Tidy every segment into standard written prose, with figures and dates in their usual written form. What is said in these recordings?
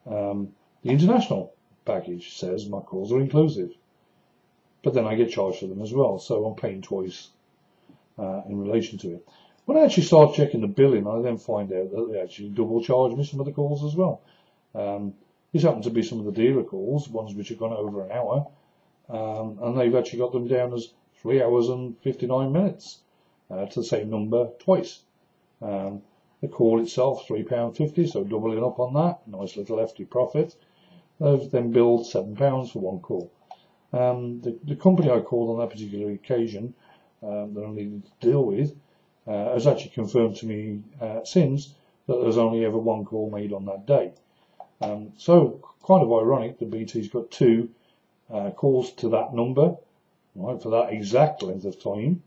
The international package says my calls are inclusive, but then I get charged for them as well, so I'm paying twice in relation to it. When I actually start checking the billing, I then find out that they actually double charge me some of the calls as well. These happen to be some of the dealer calls, ones which have gone over an hour, and they've actually got them down as 3 hours and 59 minutes to the same number twice. The call itself, £3.50, so doubling up on that, nice little hefty profit. They've then billed £7 for one call. The company I called on that particular occasion that I needed to deal with has actually confirmed to me since that there's only ever one call made on that day. So kind of ironic that BT's got two calls to that number, right, for that exact length of time,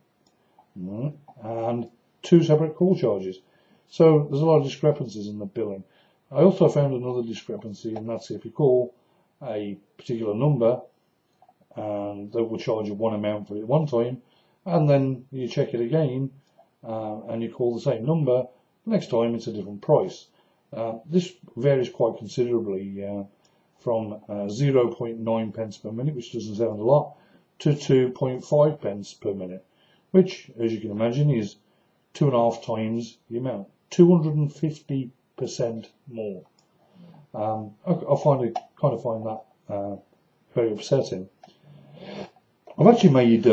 right, and two separate call charges. So there's a lot of discrepancies in the billing. I also found another discrepancy, and that's if you call a particular number and they will charge you one amount for it one time, and then you check it again and you call the same number, next time it's a different price. This varies quite considerably from 0.9 pence per minute, which doesn't sound a lot, to 2.5 pence per minute, which, as you can imagine, is 2.5 times the amount, 250% more. I find that very upsetting. I've actually made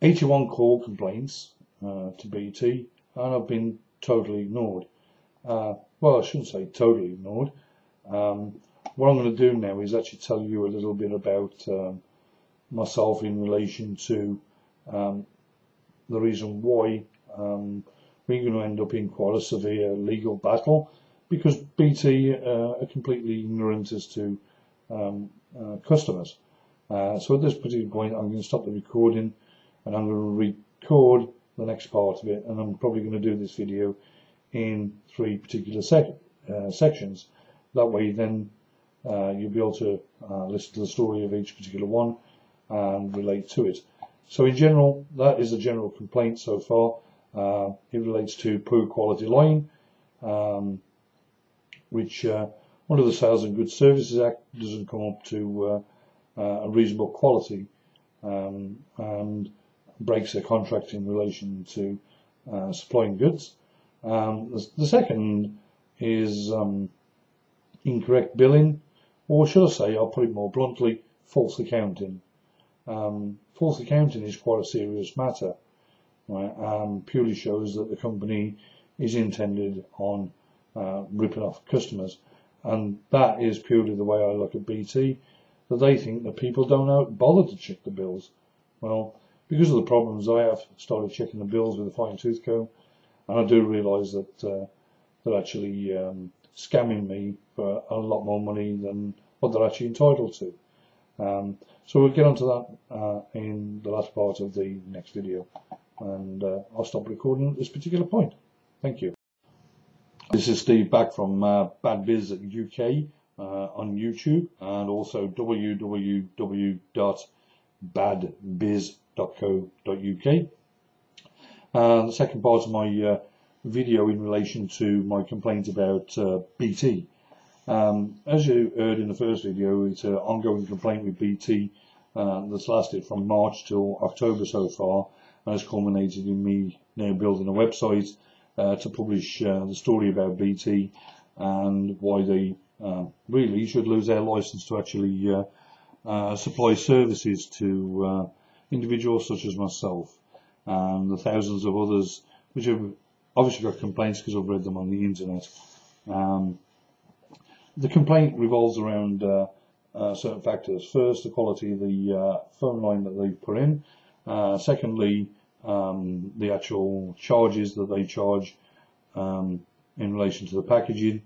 81 call complaints to BT, and I've been totally ignored. Well, I shouldn't say totally ignored. What I'm going to do now is actually tell you a little bit about myself in relation to the reason why we're going to end up in quite a severe legal battle, because BT are completely ignorant as to customers. So at this particular point, I'm going to stop the recording and I'm going to record the next part of it, and I'm probably going to do this video in 3 particular sections. That way then you'll be able to listen to the story of each particular one and relate to it. So in general, that is the general complaint so far. It relates to poor quality line, which under the Sales and Goods Services Act doesn't come up to a reasonable quality, and breaks their contract in relation to supplying goods. The second is incorrect billing, or should I say, I'll put it more bluntly, false accounting. False accounting is quite a serious matter, right? Purely shows that the company is intended on ripping off customers, and that is purely the way I look at BT, that they think that people don't bother to check the bills. Well, because of the problems, I have started checking the bills with a fine-tooth comb, and I do realise that they're actually scamming me for a lot more money than what they're actually entitled to. So we'll get onto that in the last part of the next video, and I'll stop recording at this particular point. Thank you. This is Steve back from BadBizz UK on YouTube, and also www.badbizz.co.uk. The second part of my video in relation to my complaint about BT. As you heard in the first video, it's an ongoing complaint with BT that's lasted from March till October so far, and has culminated in me now building a website to publish the story about BT and why they really should lose their license to actually supply services to individuals such as myself and the thousands of others which have obviously got complaints because I've read them on the internet. The complaint revolves around certain factors. First, the quality of the phone line that they've put in. Secondly, the actual charges that they charge in relation to the packages,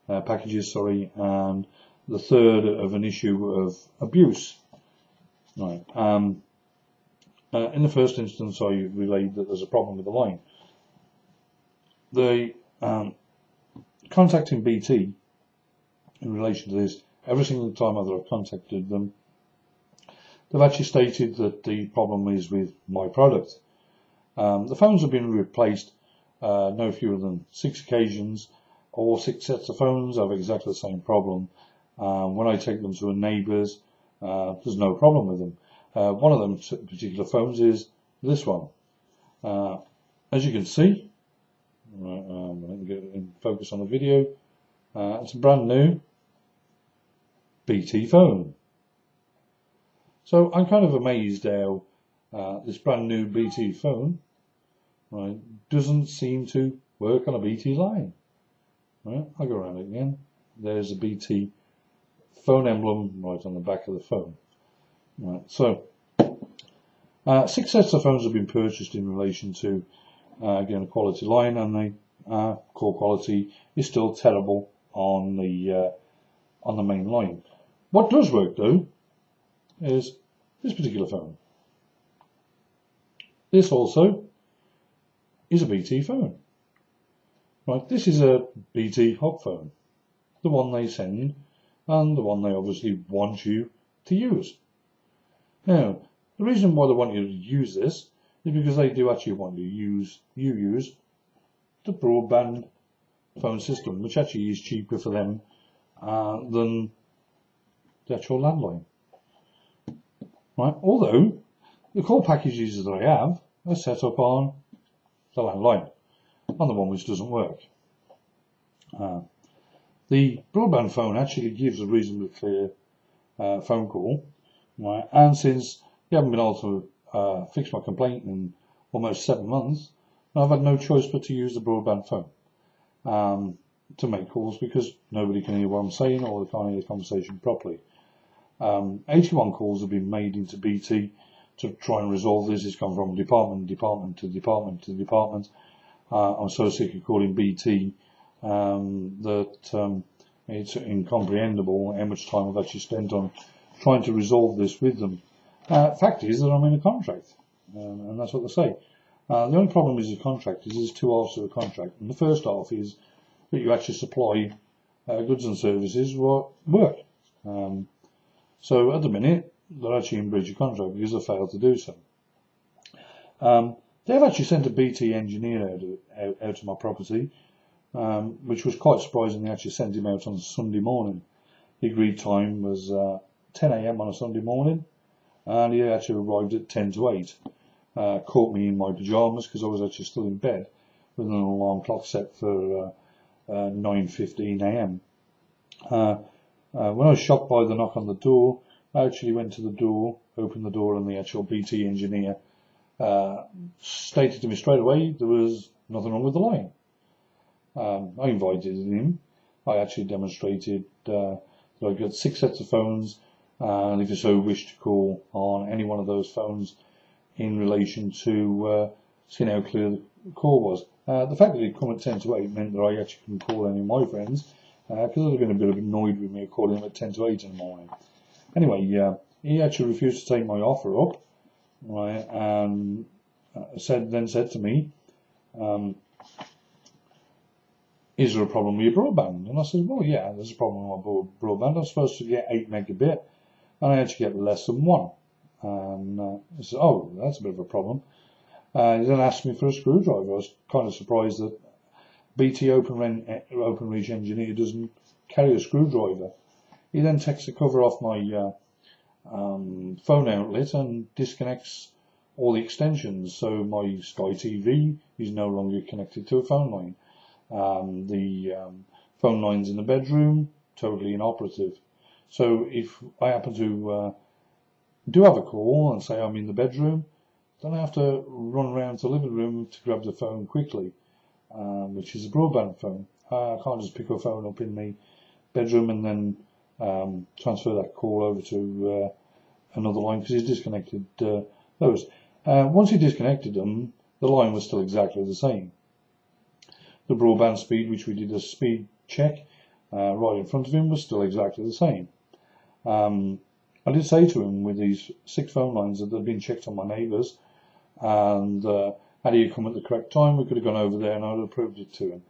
and the third of an issue of abuse. Right. In the first instance, I relayed that there's a problem with the line. The contacting BT in relation to this, every single time that I've contacted them, they've actually stated that the problem is with my product. The phones have been replaced no fewer than 6 occasions, all 6 sets of phones have exactly the same problem. When I take them to a neighbour's, there's no problem with them. One of them particular phones is this one. As you can see, let me get in focus on the video. It's a brand new BT phone. So I'm kind of amazed how this brand new BT phone, right, doesn't seem to work on a BT line. Right, I'll go around it again. There's a BT phone emblem right on the back of the phone. Right, so 6 sets of phones have been purchased in relation to again a quality line, and the call quality is still terrible on the main line. What does work though is this particular phone. This also is a BT phone. Right, this is a BT hub phone, the one they send and the one they obviously want you to use. Now, the reason why they want you to use this is because they do actually want you to use the broadband phone system, which actually is cheaper for them than the actual landline. Right, although the call packages that I have are set up on the landline, on the one which doesn't work. The broadband phone actually gives a reasonably clear phone call, right? And since you haven't been able to fix my complaint in almost 7 months, I've had no choice but to use the broadband phone to make calls, because nobody can hear what I'm saying or they can't hear the conversation properly. 81 calls have been made into BT to try and resolve this. It's gone from department to department. I'm so sick of calling BT that it's incomprehensible how much time I've actually spent on trying to resolve this with them. Fact is that I'm in a contract, and that's what they say. The only problem is the contract is there's 2 halves to the contract, and the first half is that you actually supply goods and services what work. So at the minute they're actually in breach of contract because they failed to do so. They've actually sent a BT engineer out to my property, which was quite surprising. They actually sent him out on Sunday morning. The agreed time was 10 AM on a Sunday morning, and he actually arrived at 10 to 8. Caught me in my pyjamas because I was actually still in bed with an alarm clock set for 9:15 AM. When I was shocked by the knock on the door, I actually went to the door, opened the door, and the actual BT engineer stated to me straight away there was nothing wrong with the line. I invited him. I actually demonstrated that I've got 6 sets of phones, and if you so wish to call on any one of those phones in relation to seeing how clear the call was. The fact that he'd come at 10 to 8 meant that I actually couldn't call any of my friends, because they'd have been a bit annoyed with me calling him at 10 to 8 in the morning. Anyway, he actually refused to take my offer up, right, and then said to me, is there a problem with your broadband? And I said, well, yeah, there's a problem with my broadband. I'm supposed to get 8 megabit, and I actually get less than 1. And I said, oh, that's a bit of a problem. He then asked me for a screwdriver. I was kind of surprised that BT OpenReach engineer doesn't carry a screwdriver. He then takes the cover off my phone outlet and disconnects all the extensions. So my Sky TV is no longer connected to a phone line. The phone lines in the bedroom, totally inoperative. So if I happen to do have a call and say I'm in the bedroom, then I have to run around to the living room to grab the phone quickly, which is a broadband phone. I can't just pick a phone up in the bedroom and then transfer that call over to another line because he's disconnected those. Once he disconnected them, the line was still exactly the same. The broadband speed, which we did a speed check right in front of him, was still exactly the same. I did say to him with these 6 phone lines that they'd been checked on my neighbours, and had he come at the correct time, we could have gone over there and I would have proved it to him.